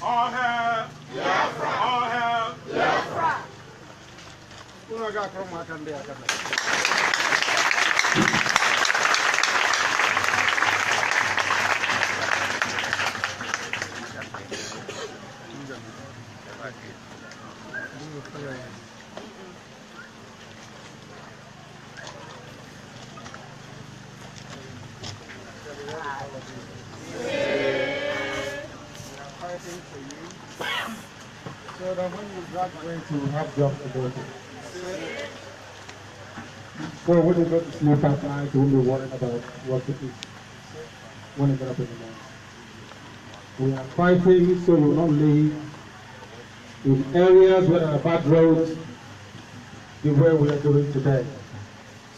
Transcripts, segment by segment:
All hail Biafra! All hail Biafra! So that when you graduate, you have jobs to go to. So when you go to sleep at night, you won't be worrying about what to eat when you get up in the morning. We are fighting so you will not live in areas where there are bad roads the way we are doing today.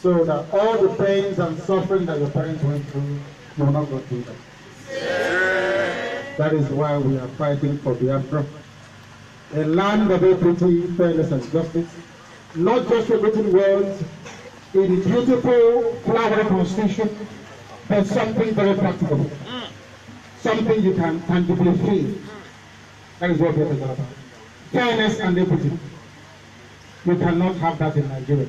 So that all the pains and suffering that your parents went through, you will not go through them. That is why we are fighting for Biafra, a land of equity, fairness and justice, not just for written words in beautiful flowery constitution, but something very practical, something you can tangibly feel. That is what Biafra is all about. Fairness and equity. You cannot have that in Nigeria.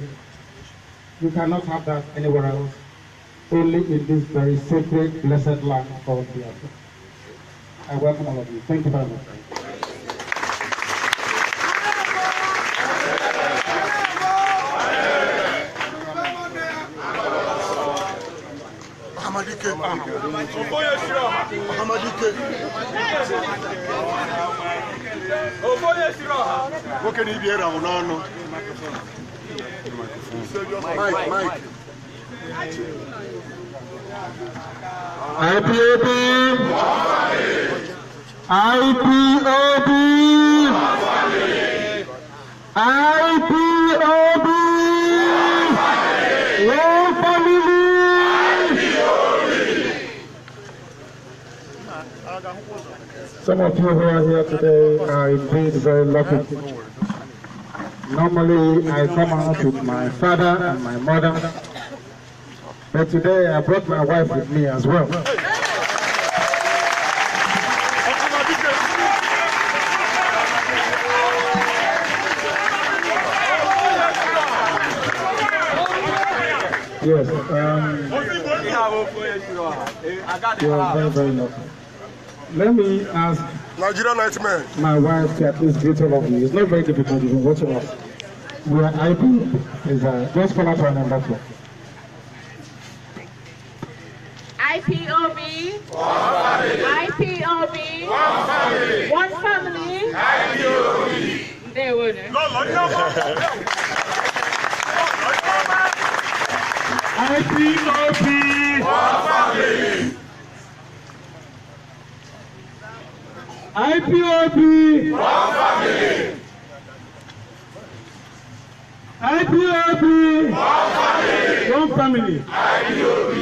You cannot have that anywhere else. Only in this very sacred, blessed land called Biafra. I welcome all of you. Thank you very much. What can you be around? No. Mike. IPOB! IPOB! IPOB! One family! Some of you who are here today are indeed very lucky. Normally, I come out with my father and my mother, but today I brought my wife with me as well. Yes, you are very, very lucky. Let me ask Nigerian nightmare. my wife to at least greet all of you. It's not very difficult, you've been watching us. We are IP, just follow to our number 4. IPOB, IPOB, one family, IPOB. There we go. IPOB, One family. IPOB. One family. IPOB. One family. One family. IPOB.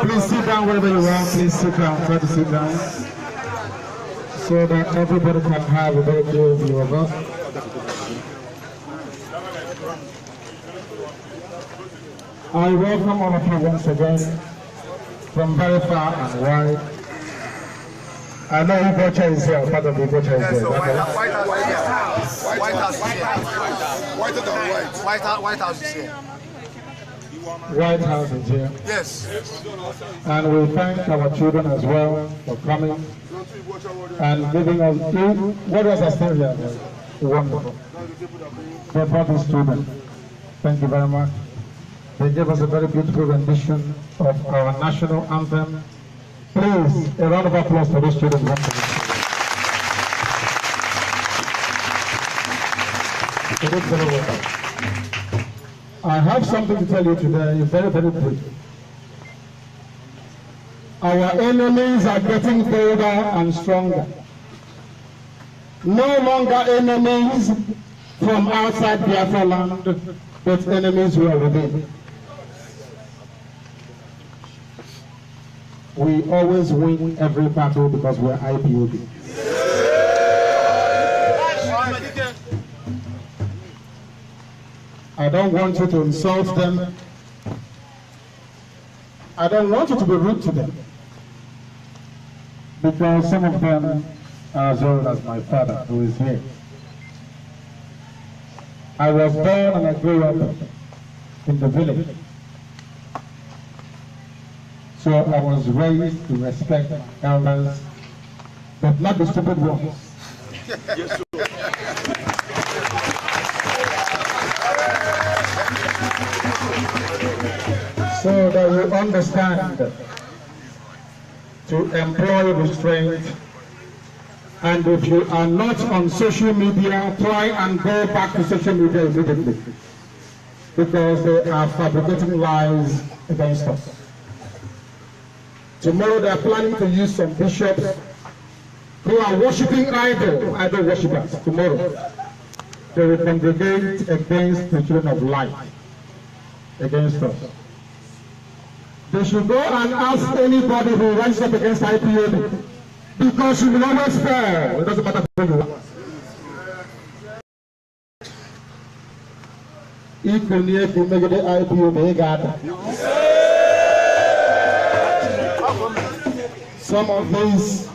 Please sit down wherever you are. Please sit down. Try to sit down so that everybody can have a very clear view of us. I welcome all of you once again from very far and wide. I know Ibocha is here, part of Ibocha is here. White House is here. White House is here. Yes. And we thank our children as well for coming and giving us, what else are still here? Wonderful. They brought us students. Thank you very much. They gave us a very beautiful rendition of our national anthem. Please, a round of applause for those students. They did very well. I have something to tell you today, very, very brief. Our enemies are getting bolder and stronger. No longer enemies from outside Biafra land, but enemies who are within. We always win every battle because we're IPOB. I don't want you to insult them. I don't want you to be rude to them. Because some of them are as old as my father, who is here. I was born and I grew up in the village. So I was raised to respect my elders, but not the stupid ones. Yes, So that you understand to employ restraint, and if you are not on social media, try and go back to social media immediately, because they are fabricating lies against us. Tomorrow they are planning to use some bishops who are worshipping idol worshippers. Tomorrow they will congregate against the children of light, against us. They should go and ask anybody who rises up against IPOB, because you will always fail. It doesn't matter who you are. Equally, if you make the IPOB, some of these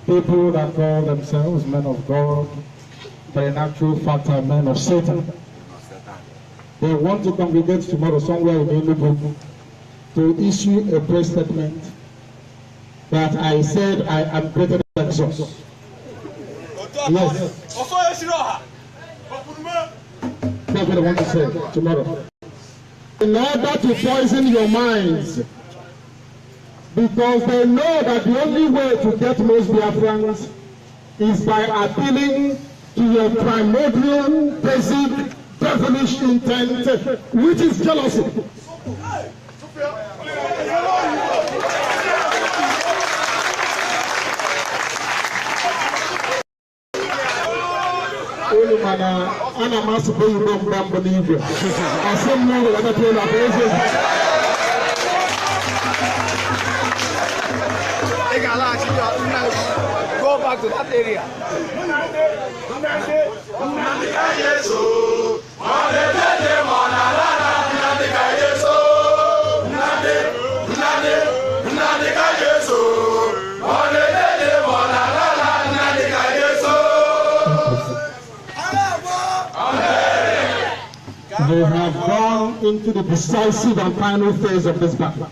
people that call themselves men of God, but in actual fact are men of Satan. They want to congregate tomorrow somewhere in Enugu to issue a press statement that I said I am greater than Jesus. Yes. That's what I want to say tomorrow. In order to poison your minds, because they know that the only way to get most Biafrans is by appealing to your primordial, basic, devilish intent, which is jealousy. ana masị bụ igbo mgbe mbụ n'igwe asị m na ụlọ ebe na bụ eze go back to that area. They have gone into the decisive and final phase of this battle.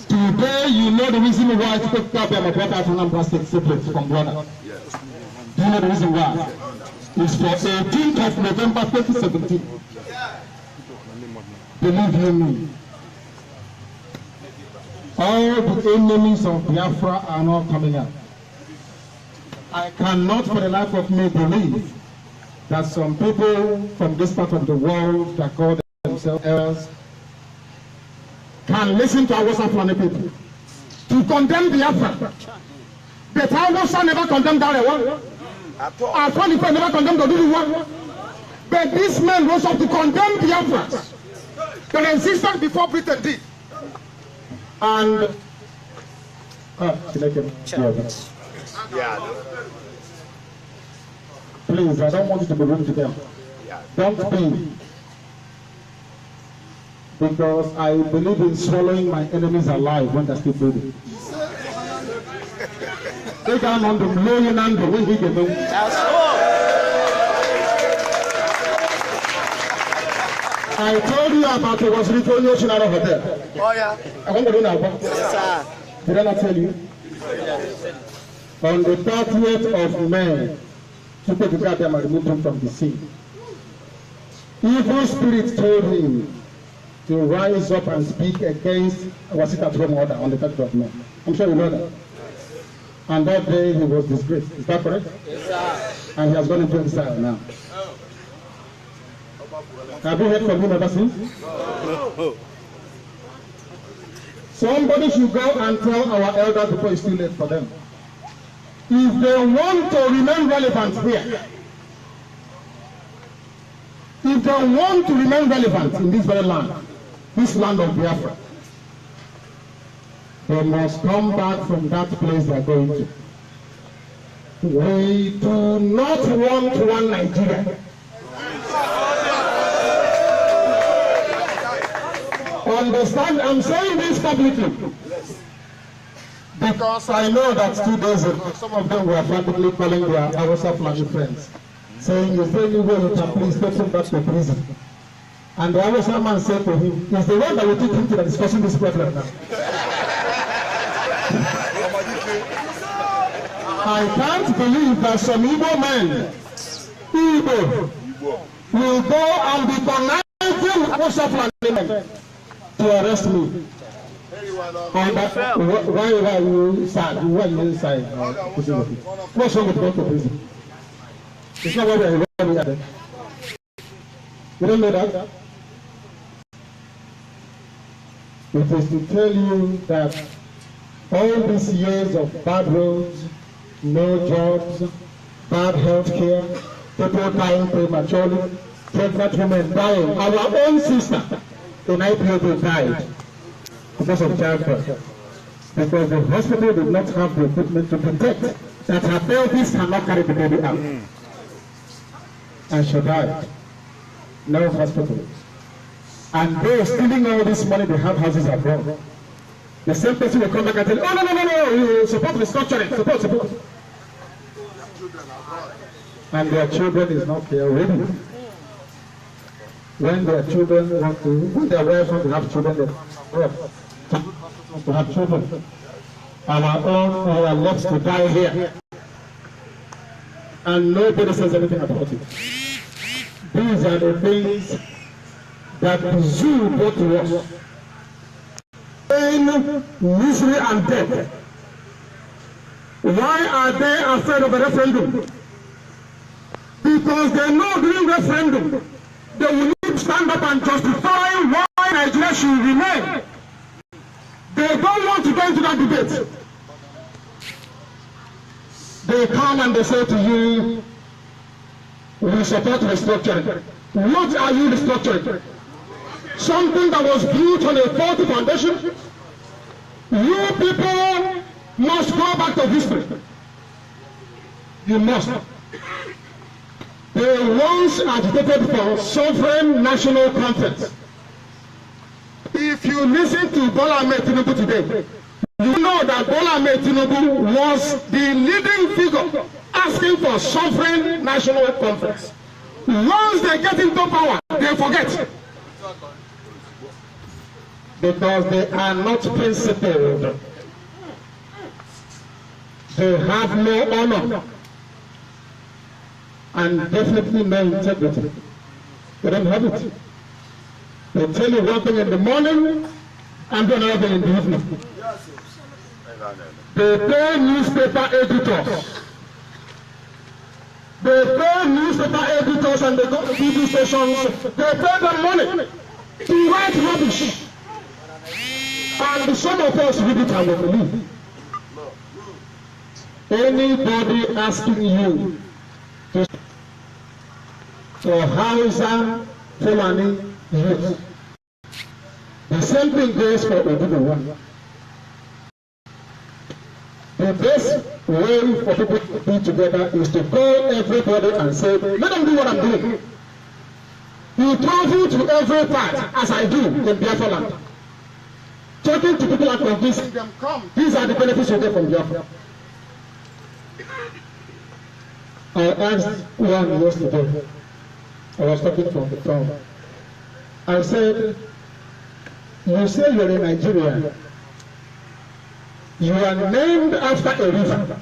Today, you know the reason why people brought out NNAMDI State separate from brother. Yes. Do you know the reason why? It's for 18th of November 2017. Believe you me. All the enemies of Biafra are not coming out. I cannot for the life of me believe that some people from this part of the world that call themselves elders can listen to our Fulani people to condemn Biafra. But Hausa never condemned that one. Our Fulani people never condemned the one. But these men rose up to condemn Biafra. They resisted before Britain did. And please, I don't want you to be rude to them. Don't be. Because I believe in swallowing my enemies alive when they're still breathing. They down on the million and the way he can do. I told you about the was Little Ocean out over there. Oh yeah. I want to do now. Yes, sir. Did I not tell you? On the 30th of May, people to grab them and remove them from the sea. Evil spirits told him to rise up and speak against Wasita order on the 30th of May. I'm sure you know that. And that day he was disgraced. Is that correct? Yes, sir. And he has gone into exile now. Have you heard from him ever since? Somebody should go and tell our elders before it's too late for them. If they want to remain relevant here, if they want to remain relevant in this very land, this land of Biafra, they must come back from that place they are going to. We do not want one Nigeria. Understand? I'm saying this publicly. Because I know that 2 days ago, some of them were frantically calling their Hausa Fulani friends, saying, is there any way you can please take him back to prison? And the Hausa man said to him, is the one that will take him to the discussion this problem now. I can't believe that some Igbo men, will go and be conniving Hausa Fulani men to arrest me. And why are you sad? Why are you inside? What's wrong with going to prison? It's not what we are doing. You don't know that? It is to tell you that all these years of bad roads, no jobs, bad health care, people dying prematurely, pregnant women dying. Our own sister in IPOB died because of childbirth, because the hospital did not have the equipment to protect that her pelvis cannot carry the baby out. And she died. No hospital. And they're stealing all this money, they have houses abroad. The same person will come back and tell, oh, no, you support restructuring, support. And their children is not there already. When their children want to, when their wives want to have children, they want to have children. Our own, we are left to die here. And nobody says anything about it. These are the things that the zoo brought to us. Pain, misery, and death. Why are they afraid of a referendum? Because they know during referendum, they will need to stand up and justify why Nigeria should remain. They don't want to go into that debate. They come and they say to you, We support restructuring. What are you restructuring? Something that was built on a faulty foundation? You people must go back to history. You must. They once agitated for sovereign national conference. If you listen to Bola Ahmed Tinubu today, you know that Bola Ahmed Tinubu was the leading figure asking for sovereign national conference. Once they get into power, they forget. Because they are not principled. They have no honor. And definitely no integrity. They don't have it. They tell you one thing in the morning and do another thing in the evening. They pay newspaper editors. They pay newspaper editors and they go to TV stations. They pay them money to write rubbish. And some of us read it and we believe. Anybody asking you to for Hausa, Fulani, youth. The same thing goes for Oduduwa. The best way for people to be together is to call everybody and say, let them do what I'm doing. You travel to every part, as I do in Biafra land. Talking to people and convincing them, come, these are the benefits you get from Biafra. I asked one yesterday, I was talking from the phone. I said, you say you're in Nigeria. You are named after a river.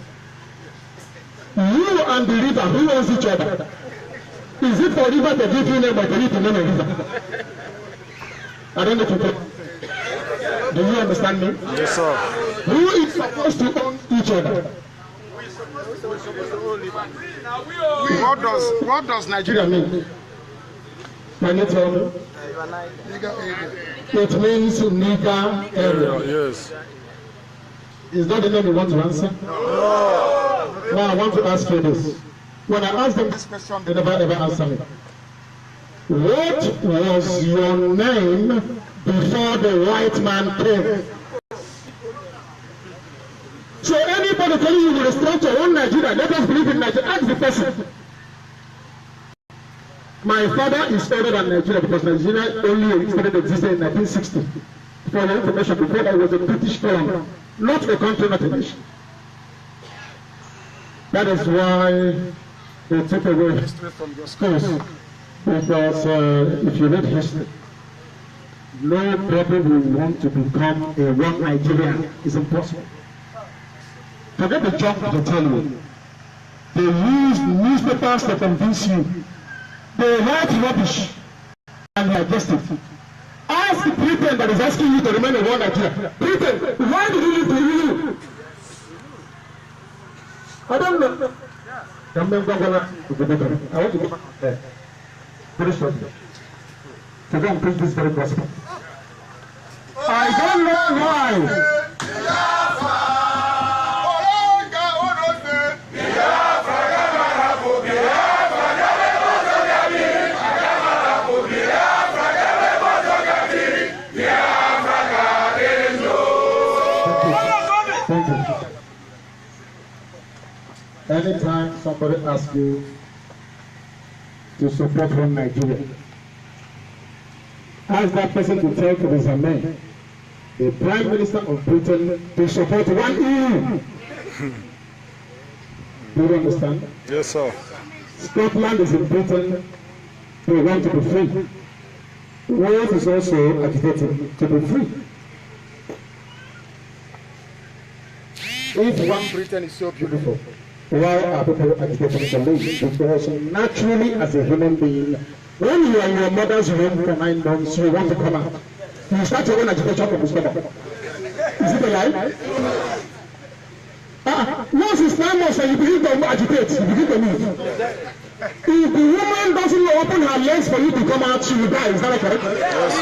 You and the river, who owns each other? Is it for river to give you name or for you to name a river? I don't know if you can. Do you understand me? Yes, sir. Who is supposed to own each other? What does Nigeria mean? Can you tell me? It means Niger area. Yes. Is that the name you want to answer? No. Now I want to ask you this. When I asked them this question, they never ever answer me. What was your name before the white man came? So anybody telling you will restructure one Nigeria, let us believe in Nigeria. Ask the person. My father is older than Nigeria because Nigeria only started existing in 1960. For your information, before that was a British colony, not a country, not a nation. That is why they took away history from your schools. Because if you read history, nobody will want to become a one Nigerian. It's impossible. Forget the job to tell you. They use newspapers to convince you. They write rubbish and digest it. Ask the Britain that is asking you to remain in one Nigeria. Britain, why did you leave the EU? I don't know. I want to go back there. Very shortly. To go and preach this very gospel. I don't know why. Thank you. Anytime somebody asks you to support one Nigeria, ask that person to tell Theresa May, the Prime Minister of Britain, to support one EU. Do you understand? Yes, sir. Scotland is in Britain. They want to be free. Wales is also agitating to be free. If one Britain is so beautiful, why are people agitating to leave? Because naturally, as a human being, when you are in your mother's womb for 9 months, you want to come out. You start your own agitation from the stomach. Is it a lie? Once it's 9 months and you begin to agitate, you begin to move. If the woman doesn't open her legs for you to come out, she will die. Is that correct? Yes,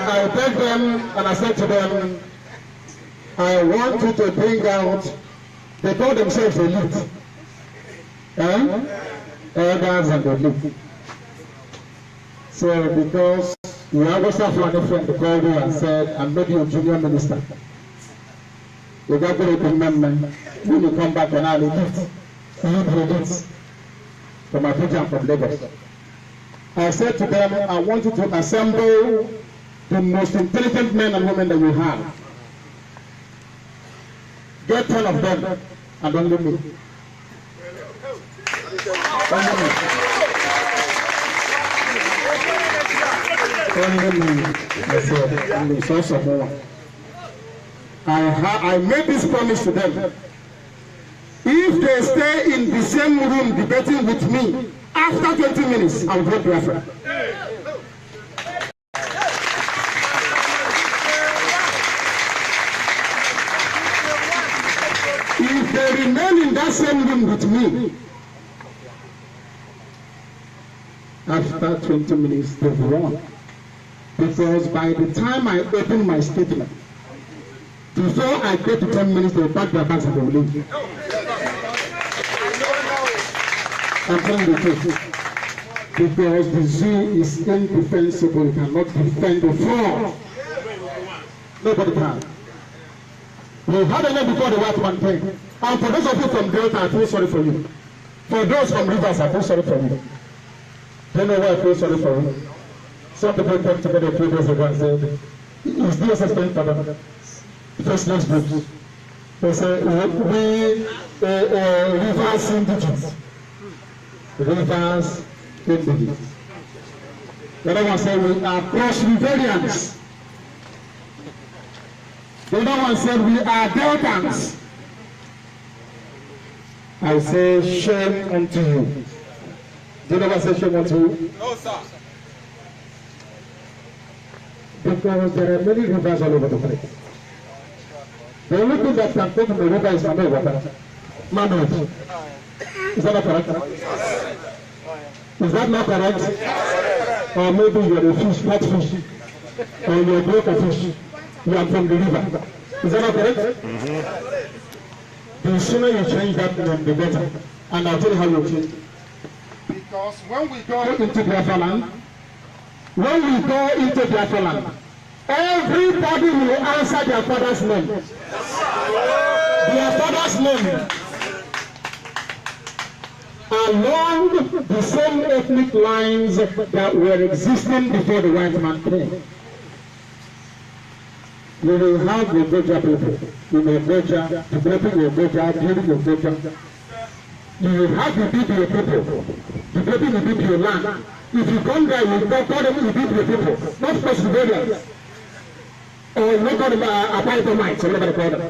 I begged them and I said to them, I want you to bring out, they call themselves elite. Elders and elite. So because we always have one friend called you and said, I'm maybe a junior minister. You got to remember when you come back and I'll elite. Elite. From Abuja and from Lagos. I said to them, I want you to assemble the most intelligent men and women that you have. Get 10 of them and only me. Only me. I said, only so some more. I made this promise to them. If they stay in the same room debating with me, after 20 minutes, I will go to Biafra. If they remain in that same room with me, after 20 minutes, they've won. Because by the time I open my statement, before I get to 10 minutes, they'll pack their bags and they'll leave. I'm telling the truth. Because the zoo is indefensible. You cannot defend the fraud. Nobody can. We had a name before the white man came. And for those of you from Delta, I feel sorry for you. For those from Rivers, I feel sorry for you. Do you know why I feel sorry for you? Some people came together 3 days ago and said, is this a thing for them? First next group. They say, we Rivers indigenous. Rivers indigenous. The other one said, we are cross-Riverians. The other one said, we are Deltans. I say, shame unto you. The other one said, shame unto you. No, sir. Because there are many rivers all over the place. The only thing that can come from the river is man-made water. Man-made. Is that not correct? Is that not correct? Or maybe you are a fish, fat fish. Or you are a broken fish. You are from the river. Is that not correct? The sooner you change that name, the better. And I'll tell you how you change it. Because when we go into Biafra land, everybody will answer their father's name. Their father's name. Along the same ethnic lines that were existing before the white man came. You will have the Goja people. You will Goja, developing your Goja, building your Goja. You will have the BBA people, developing the BBA land. If you come there, you call them the BBA people, not Presbyterians. Or not call them Apaitamites, or whatever they call them.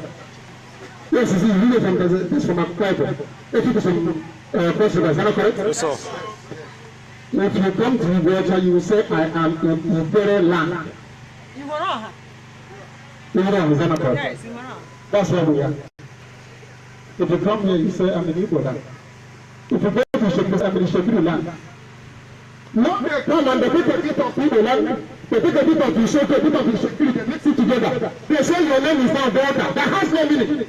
Yes, you see, you from this from Apaito. If it is from Presbyterians, is that correct? Yes, sir. If you come to Goja, you will say, I am in Ibere land. You were wrong. Iran, is that not correct? Yes, you were wrong. That's where we are. If you come here, you say, I'm in Igbo land. If you go to Shekiri, I'm in Shekiri land. No, they come and they take a bit of Igbo land, they take a bit of Ishoko, a bit of Shekiri, they mix it together. They say your name is now Delta. That has no meaning.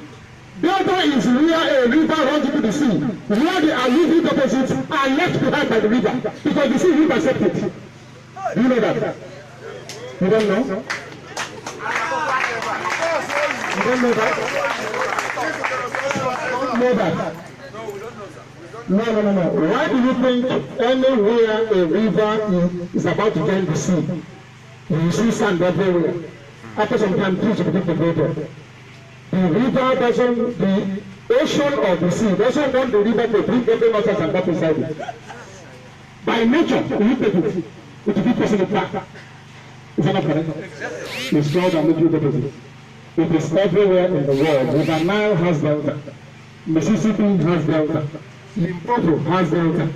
Delta is where a river runs into the sea. Where the alluvial deposits are left behind by the river. Because the sea river accepts it. Do you know that? You don't know? You don't know that? No. Why do you think anywhere a river is about to join the sea, you see sand everywhere? After some time, trees will begin to grow there. The river doesn't, the ocean or the sea doesn't want the river to bring every nonsense and back inside it. By nature, you take it. It will be possible back. Is that not correct? It's called a mutual deposit. It is everywhere in the world. River Nile has delta. Mississippi has delta. Limpopo has delta.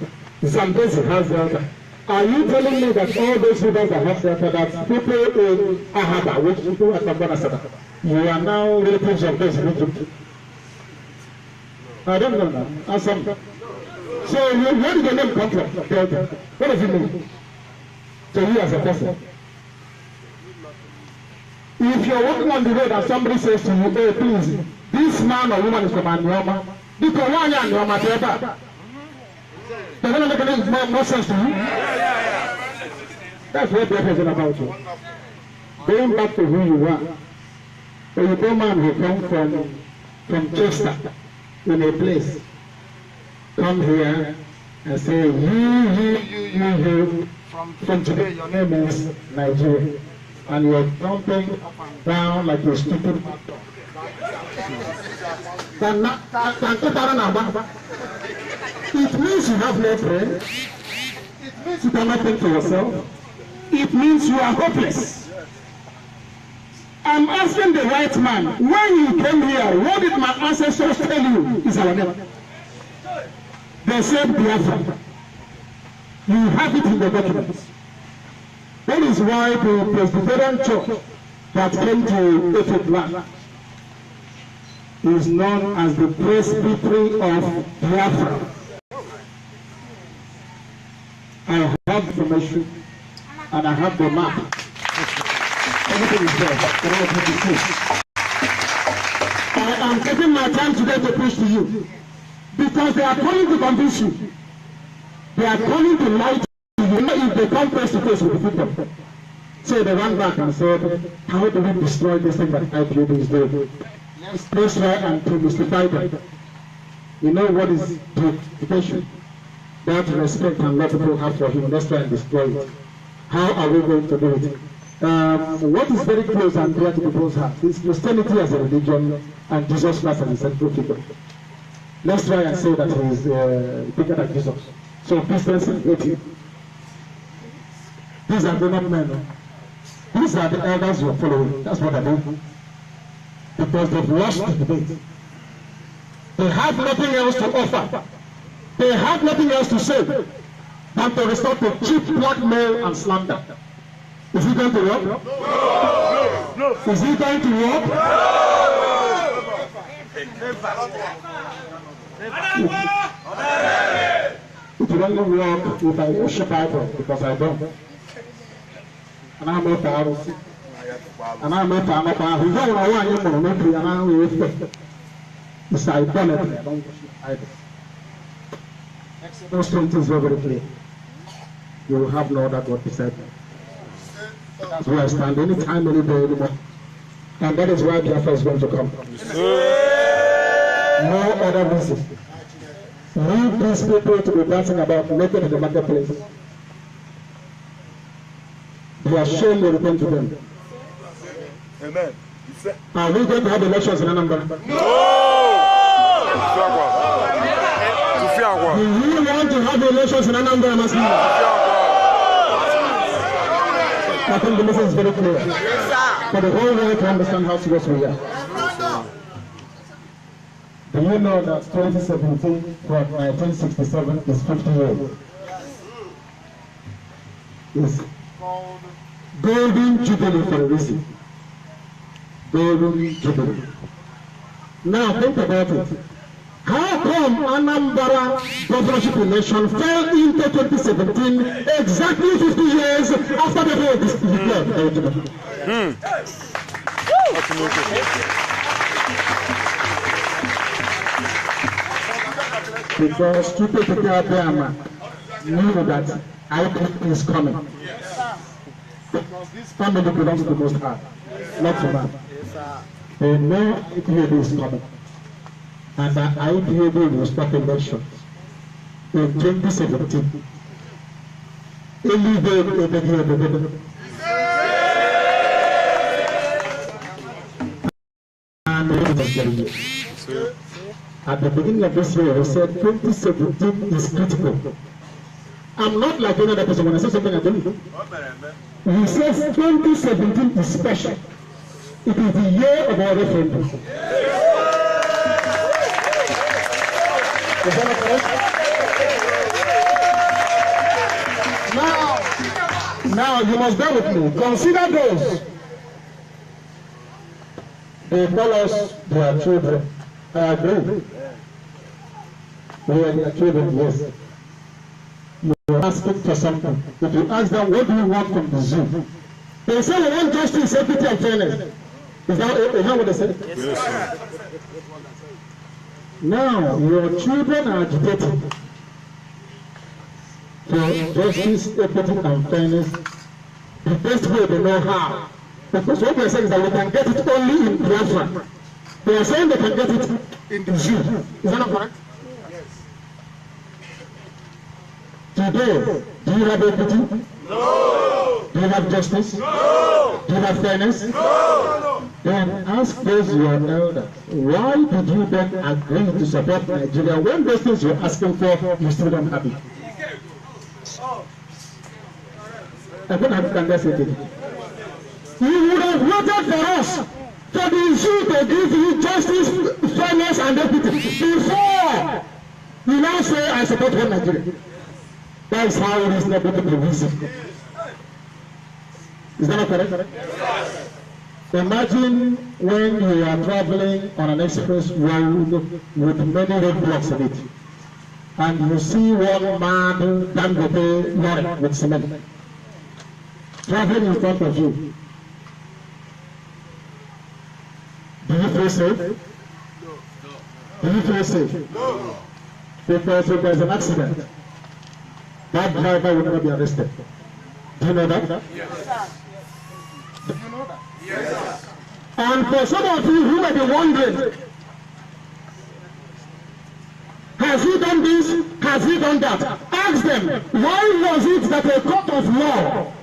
Zambezi has delta. Are you telling me that all those rivers that have delta, that people in Ahaba, which people at Mabana, you are now relatives of those in I don't know that. Awesome. So where did the name come from? Delta. What does it mean? To you as a person? If you're walking on the road and somebody says to you, hey, please, this man or woman is from Anioma, because why Anioma Teba? Does that make more sense to you? That's what Biafra is about. Going back to who you are. A Yoruba man who come from Chester in a place, come here and say, you, from today your name is Nigeria. And you're jumping up and down like a stupid. It means you have no friend. It means you cannot think for yourself. It means you are hopeless. I'm asking the right man, when you came here, what did my ancestors tell you is our name? They said Biafra. You have it in the documents. That is why the Presbyterian Church that came to Ethiopian land is known as the Presbytery of Biafra. I have information and I have the map. Everything is there. I am taking my time today to preach to you because they are coming to convince you. They are coming to lie to you. If they come face to face with the people. So they ran back and said, how do we destroy this thing that IPOB is doing? Let's try and to mystify them. You know what is purification? That respect and love people have for him. Let's try and destroy it. How are we going to do it? What is very close and dear to people's hearts is Christianity as a religion and Jesus Christ as a central figure. Let's try and say that he is bigger than Jesus. So Christians hate him. These are grown-up men. These are the elders you are following. That's what I do. Because they've lost the debate. They have nothing else to offer. They have nothing else to say than to restore to cheap blackmail and slander. Is he going to work? No. Is he going to work? It will only work if I worship Bible, because I don't. And I'm not Bible. And I'm not Bible. You don't know why you're going to and I'm with it's idolatry. I don't worship idols. Exodus 20 is very clear. You will have no other God beside me. That's where I stand anytime, any day, anymore. And that is why Biafra is going to come. No other reason. Leave these people to be dancing about naked in the marketplace. They are shame will return to them. Amen. Are we going to have elections in Anambra? No! Do you want to have elections in Anambra? I think the message is very clear. For the whole world to understand how serious we are. Do you know that 2017 from 1967 is 50 years? It's Golden Jubilee for a reason. Golden Jubilee. Now think about it. How come Anambra governorship election fell into 2017 exactly 50 years after the vote is declared? Because stupid people knew that IPOB is coming. Because this family belongs to the Most High, not to man. They know IPOB is coming. And that IPOB will stop elections in 2017. At the beginning of this year, we said 2017 is critical. I'm not like any other person. When I say something, I believe. He says 2017 is special. It is the year of our referendum. Now you must bear with me. Consider those. They call us their children. I agree. We are their children, yes. You are asking for something. If you ask them, what do you want from the zoo? They say we want justice, equity, and fairness. Is that what they say? Yes, sir. Now, your children are agitating for justice, equity, and fairness. The best way they know how. Because what they're saying is that we can get it only in Biafra. They are saying they can get it in the zoo. Is that not correct? Yes. Today, do you have equity? No. Do you have justice? No. Do you have fairness? No. Then ask those your elders, why did you then agree to support Nigeria when those things you're asking for, you still don't have it? I don't have to contest it. You would have voted for us for the issue to give you justice, fairness, and equity before you now say I support one Nigeria. That is how it is not going to be reason. Is that not correct? Yes. Imagine when you are traveling on an express road with many roadblocks in it, and you see one man Dangote lorry with cement traveling in front of you. Do you feel safe? No. Do you feel safe? No. Because if there is an accident, that driver will not be arrested. Do you know that? Yes. Do you know that? Yes. And for some of you who may be wondering, has he done this? Has he done that? Ask them, why was it that a court of law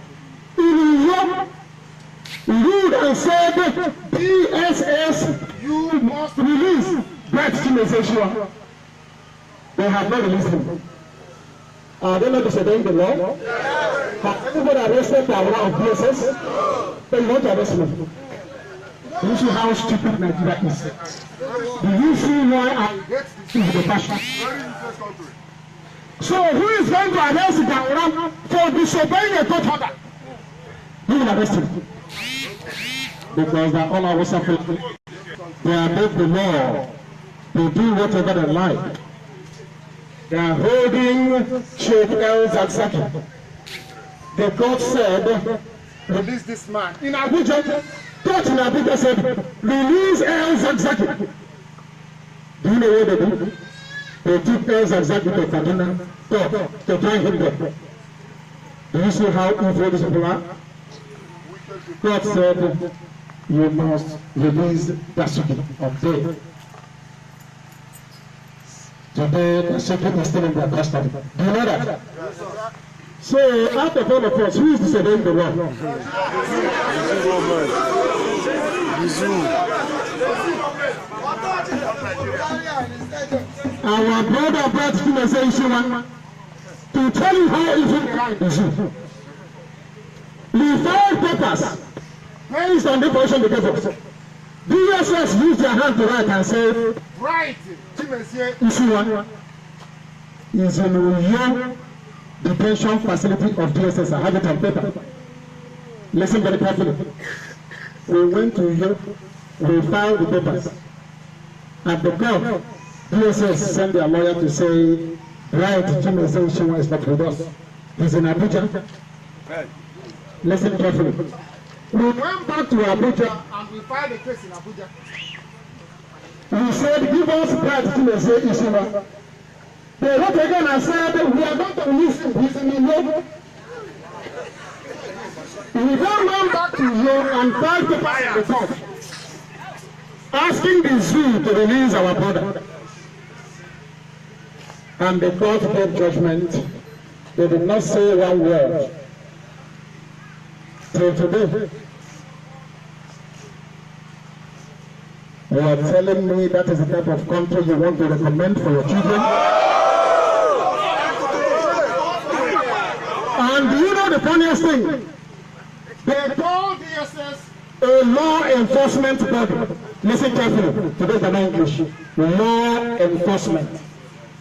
in New York ruled and said, DSS, you must release Brett Joshua? They have not released him. Are they not disobeying the law? Has anybody arrested the owner of DSS? They want to arrest him. Do you see how stupid Nigeria is? Do you see why I hate this with a passion? So who is going to arrest the owner for disobeying a court order? Who will arrest him? Because they are all our suffering. They are above the law. They do whatever they like. They are holding Sheikh El Zakzaki. The court said, release this man. In Abuja, court in Abuja said, release El Zakzaki. Do you know what they do? They took El Zakzaki to Kaduna to try him there. Do you see how evil these people are? God said, you must release Dasuki of day. Today, Dasuki is still in their custody. Do you know that? So, out of all of us, who is disobeying the law? Our brother brought him a session to tell you how evil the line is. We filed papers based on the information they gave us. DSS used their hand to write and say, right, issue one is in Uyo detention facility of DSS. I have it on paper. Listen very carefully. We went to Uyo, we filed the papers. At the court, DSS sent their lawyer to say, right, Chimese is not with us. He's in Abuja. Listen carefully. We went back to Abuja and we filed a case in Abuja. We said, give us right Chimese Ishima. They went again and said, we are going to release him. He's in Uyo. We then went back to Uyo and filed papers in the court, asking the zoo to release our brother. And the court gave judgment. They did not say one word. Till today, you are telling me that is the type of country you want to recommend for your children? And do you know the funniest thing? They call DSS a law enforcement body. Listen carefully, today they're not English. Law enforcement,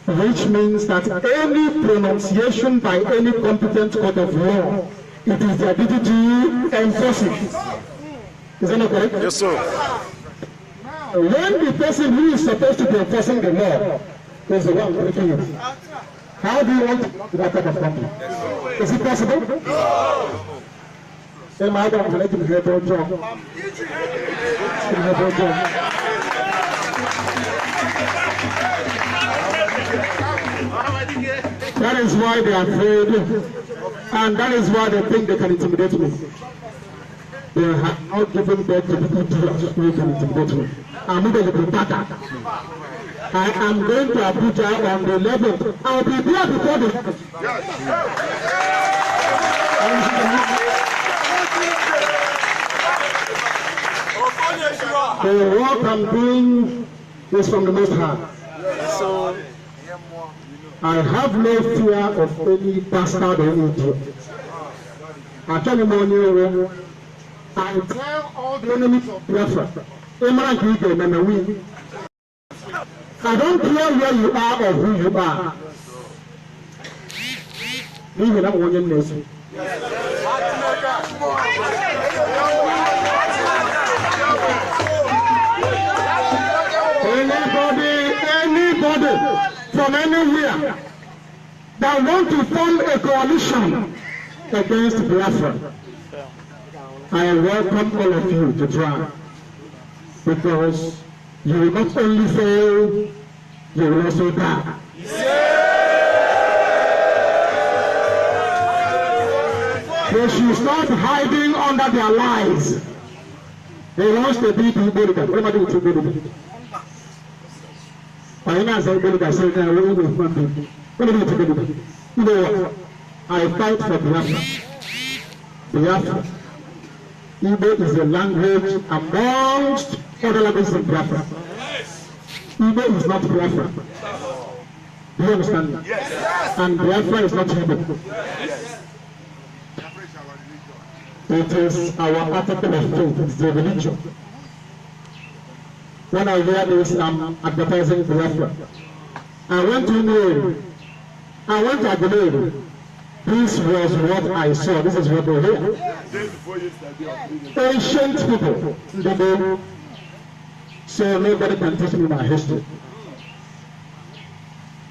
which means that any pronunciation by any competent court of law, it is their duty to enforce it. Is that not correct? Yes, sir. Now, when the person who is supposed to be enforcing the law is the one breaking it, how do you want to that type of country? Is it possible? No. In my dog, I let him have a job. That is why they are afraid, and that is why they think they can intimidate me. They have not given birth to people who can intimidate me. I'm moving to Bata. I am going to Abuja on the 11th. I'll be there before the. The work I'm doing is from the Most High. So I have no fear of any bastard or any idiot. I tell you, I tell all the enemies of Biafra, I don't care where you are or who you are. Even that one nation. Anybody from anywhere that want to form a coalition against Biafra, I welcome all of you to try, because you will not only fail, you will also die. They should start hiding under their lies. They want to be people. What am I doing to be? I know some people that say that we will not be. What am I doing to be? You know what? I fight for Biafra. Biafra. Igbo is a language amongst other languages in Biafra. Igbo is not Biafra. Do you understand me? Yes. And Biafra is not Igbo. Yes. It is our article of faith. It's the religion. When I hear this, I'm advertising Biafra. I went to know. I went to Aguilera. This was what I saw. This is what they hear. Ancient people, they go, so nobody can teach me my history.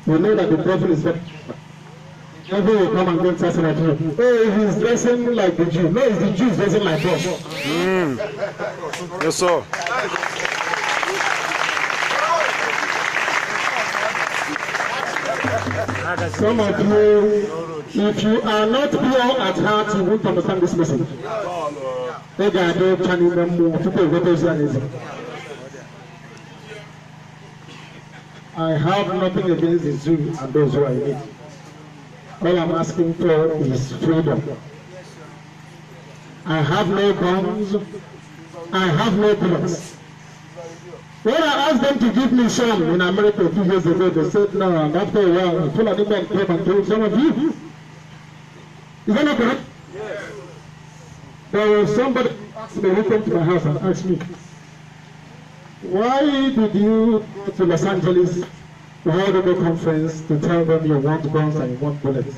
You know that the prophet is very. Nobody will come and go and say like you. Oh, he's dressing like the Jew. No, it's the Jews dressing like us. Yes, sir. Some of you, if you are not pure at heart, you won't understand this message. I have nothing against the Jews and those who are in it. All I'm asking for is freedom. I have no guns. I have no bullets. When I asked them to give me some in America 2 years ago, they said no, and after a while, the Fulani men came and told some of you. Is that not correct? Yes. There was somebody who came to my house and asked me, why did you go to Los Angeles World War Conference to tell them you want guns and you want bullets?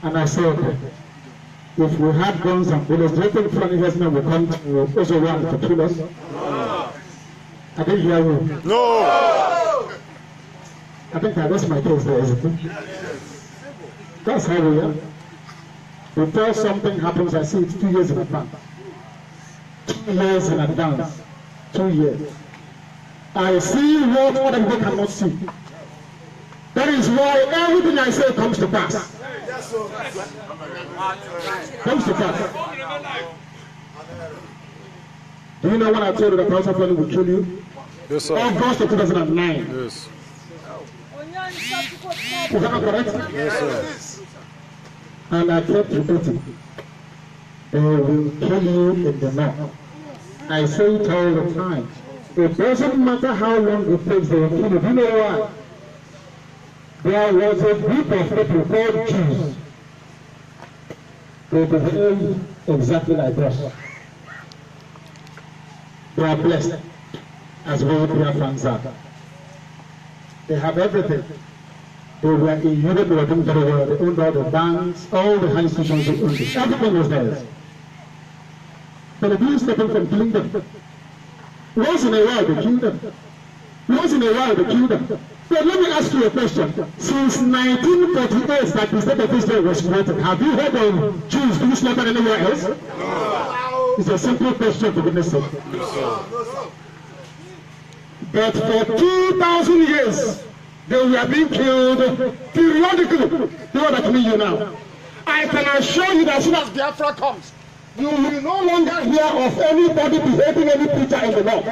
And I said, if we had guns and bullets, do you think Fulani herdsmen will come to also want to kill us? I didn't hear you. No! I think that's my case there, isn't it? That's how we are. Before something happens, I see it 2 years in advance. 2 years in advance. 2 years. I see what other people cannot see. That is why everything I say comes to pass. Comes to pass. Do you know when I told you the Council Fulani will kill you? Yes, sir. August of 2009. Yes. Is that not correct? Yes, sir. And I kept repeating, they will kill you in the north. I say it all the time. It doesn't matter how long it takes, they will kill you. Do you know why? There was a group of people called Jews. They behave exactly like us. They are blessed, as well Biafrans are. They have everything. They were in Europe, they were doing very well. They owned all the banks, all the high institutions, they owned it. Everything was theirs. But they didn't stop them from killing them. Once in a while, they kill them. Once in a while, they kill them. But let me ask you a question. Since 1948 that the state of Israel was created, have you heard of Jews being slaughtered anywhere else? No. It's a simple question, for goodness sake. But for 2,000 years, they were being killed periodically. You know what I mean you now. I can assure you that as soon as Biafra comes, you will no longer hear of anybody behaving any preacher in the north.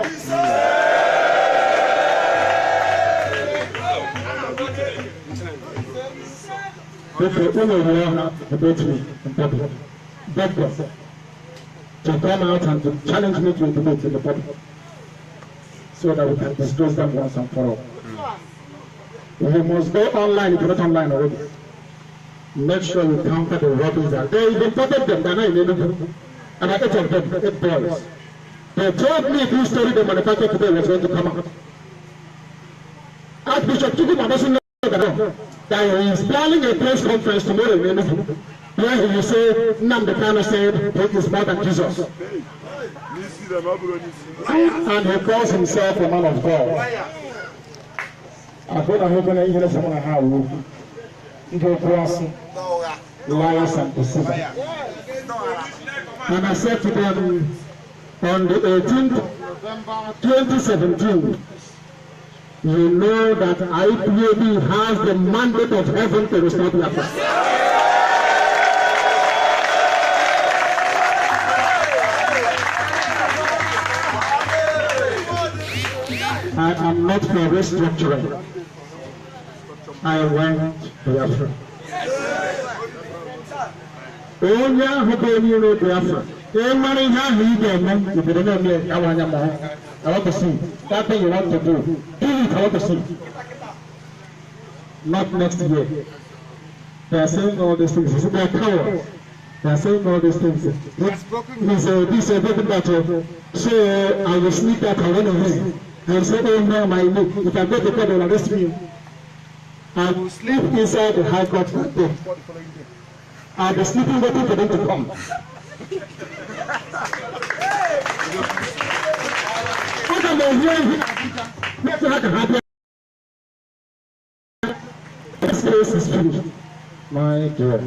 If you want to debate me in public, beg them to come out and to challenge me to a debate in the public, so that we can disclose them once and for all. You must go online if you're not online already. Make sure you counter the rubbish that they imported them, they're not in anything. And I ate of them, 8 boys. They told me this story they manufactured today was going to come out. Archbishop Chukwu doesn't know that he is planning a press conference tomorrow in anything, where he will say, NNAMDI said, he is more than Jesus. And he calls himself a man of God. I thought I hope I hear someone how liars and deceivers. And I said to them on the 18th November 2017, you know that IPOB has the mandate of heaven to restore Biafra. I am not for restructuring. I want Biafra. Only who can you know Biafra? Everybody has he can if you don't know me, I want to see. That thing you want to do. Do it, I want to see. Not next year. They are saying all these things. They are cowards. They are saying all these things. This broken battle. So I will sneak out and run away. And say, oh no, my look, if I go to court, they'll arrest me. I will sleep inside the high court that day. I'll be sleeping waiting for them to come. What am I hearing? Let's have a happy. This case is finished. My dear.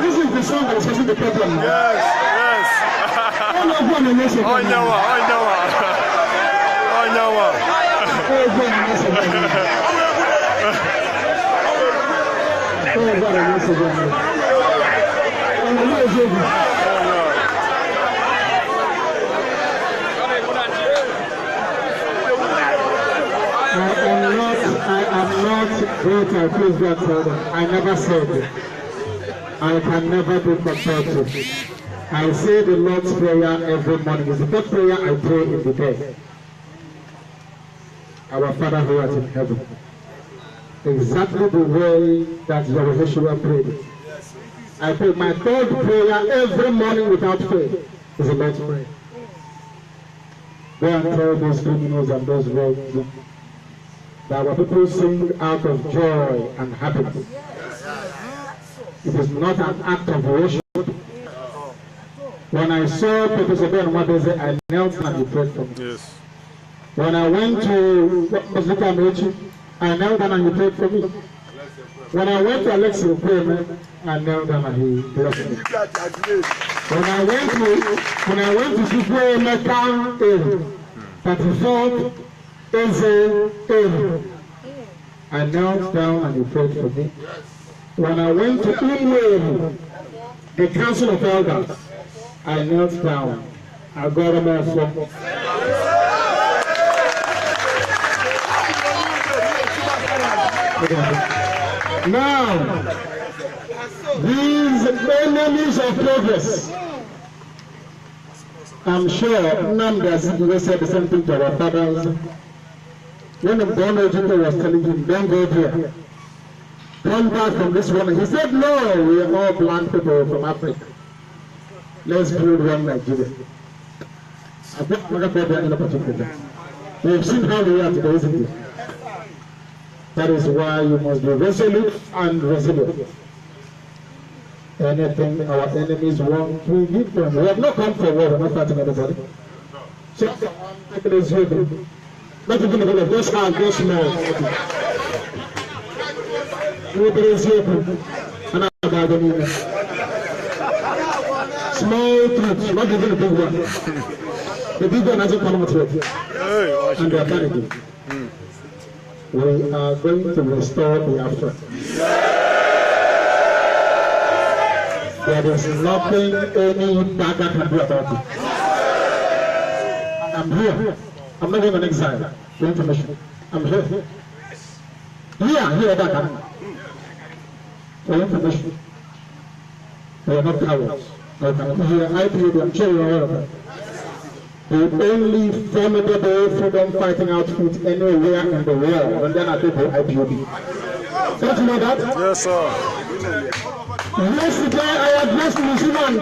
This is the song that is facing the problem now. Yes. I am not greater, please God tell them. I never said it. I can never be compared to. I say the Lord's Prayer every morning. It's the first prayer I pray in the day. Our Father who art in heaven. Exactly the way that Yeshua prayed. I pray my third prayer every morning without fail is the Lord's Prayer. Go and tell those criminals and those rogues that our people sing out of joy and happiness. It is not an act of worship. When I saw Professor Ben Wadeze, I knelt and he prayed for me. Yes. When I went to Muslim Amechi, I knelt down and he prayed for me. When I went to Alexi Prayman, I knelt down and he blessed me. When I went to Sufre Mekan 34th Eze, I knelt down and he prayed for me. When I went to Umwe, the Council of Elders, I knelt down. I got a mouthful. Now, these enemies of progress, I'm sure NNAMDI said the same thing to our fathers When Donald Jr. was telling him, don't go there, turn back from this woman, he said, no, we are all black people from Africa. Let's build one Nigeria. I think I'm going to put in a particular. We've seen how we are today, isn't it? That is why you must be resolute and resilient. Anything our enemies want, we give them. We have not come for war, we're not fighting anybody. So, take it easy. Not even a little, just hard, just small. Take it easy. And I'm about to need small troops, not even a big one. The big one hasn't come out yet. And they are panicking. We are going to restore Biafra. There is nothing any beggar can do about it. I'm here. I'm not going on exile. For information. I'm here. Here, back. For information. We are not cowards. Here, IPOB, I'm sure you're aware of that. The only formidable freedom fighting outfit anywhere in the world, and then I think IPOB. Don't you know that? Yes, sir. Yesterday I addressed New Zealand.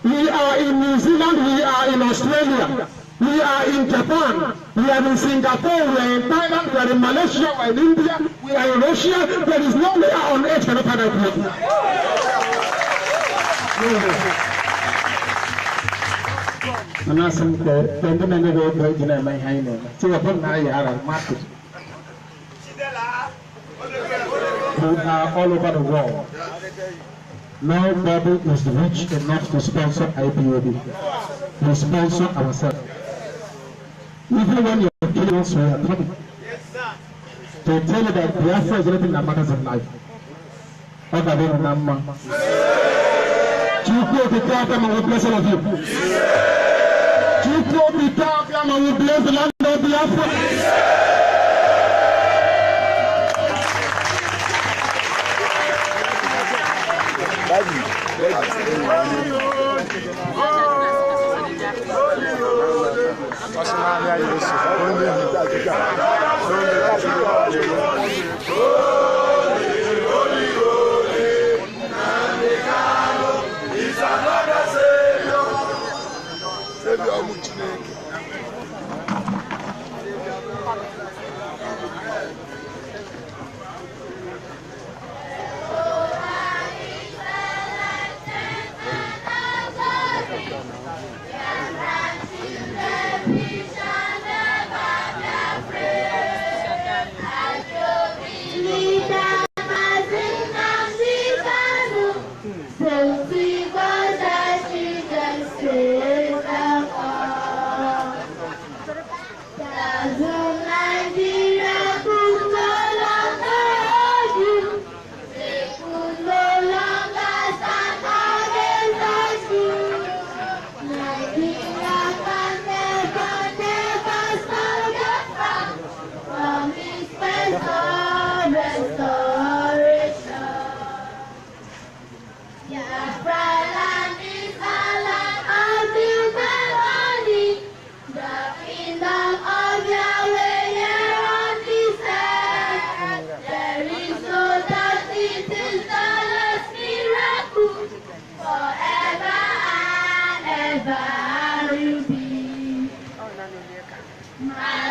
We are in New Zealand, we are in Australia, we are in Japan, we are in Singapore, we are in Thailand, we are in Malaysia, we are in India, we are in Russia. There is nowhere on earth cannot find IPOB. And I said, who are all over the world. Nobody is rich enough to sponsor IPOB. We sponsor ourselves. Even when you're killing us, we are coming. To tell you that Biafra is anything that matters in life. Other than Namma. Chukwu Biafra will bless all of you. Chukwu Biafra will bless the land of Biafra.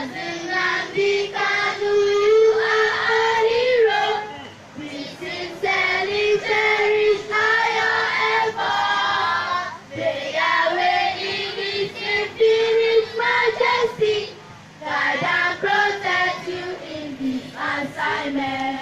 NNAMDI, KANU, you are a hero. We sincerely cherish all your efforts. They are waiting with infinite majesty. Guide and protect you in this assignment.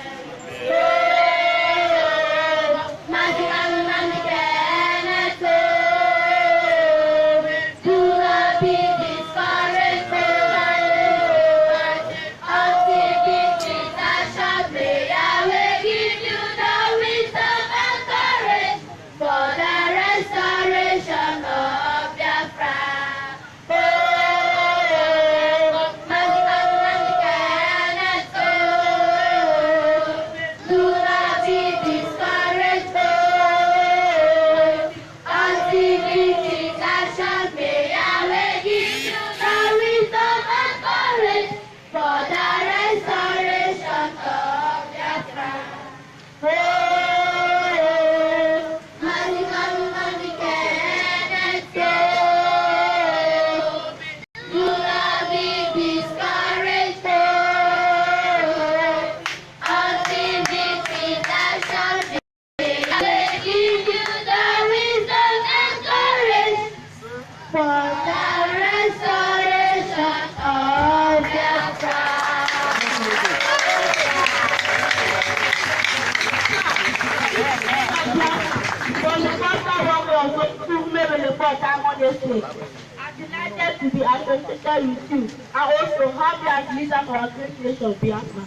I'm delighted to be associated with you and also happy as leader for our great nation, Biafra.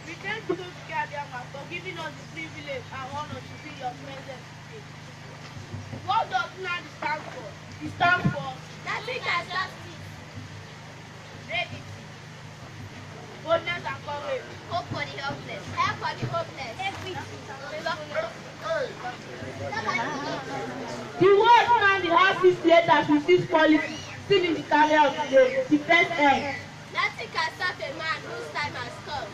We thank you, Biafra, for giving us the privilege and honor to be your presence today. What does NNAMDI stand for? It stands for nothing but justice, unity, boldness and courage, hope for the helpless, help for the hopeless, equity. The word NNAMDI has 6 letters with 6 qualities, still in the career of today. The first N. Nothing can stop a man whose time has come.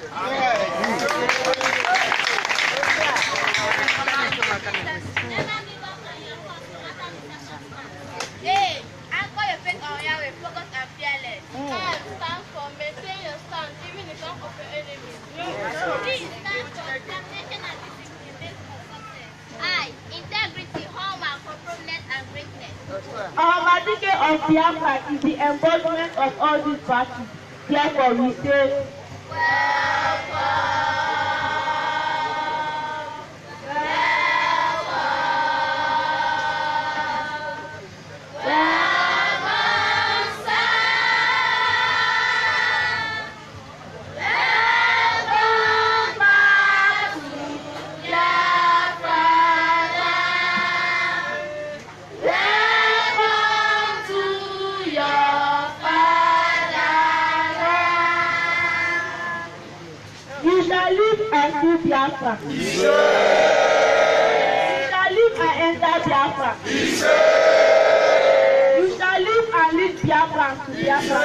Never give up on your cause, no matter the circumstance. A. Anchor your faith on Yahweh, focus and fearless. M stands for maintain your stand, even in front of your enemies. D stands for determination and discipline based on success. I. Integrity, hallmark for prominence and greatness. Our Madike of Biafra is the embodiment of all these virtues. Therefore, we say, you shall live and see Biafra. You shall live and enter Biafra. You shall live and lead Biafra to Biafra.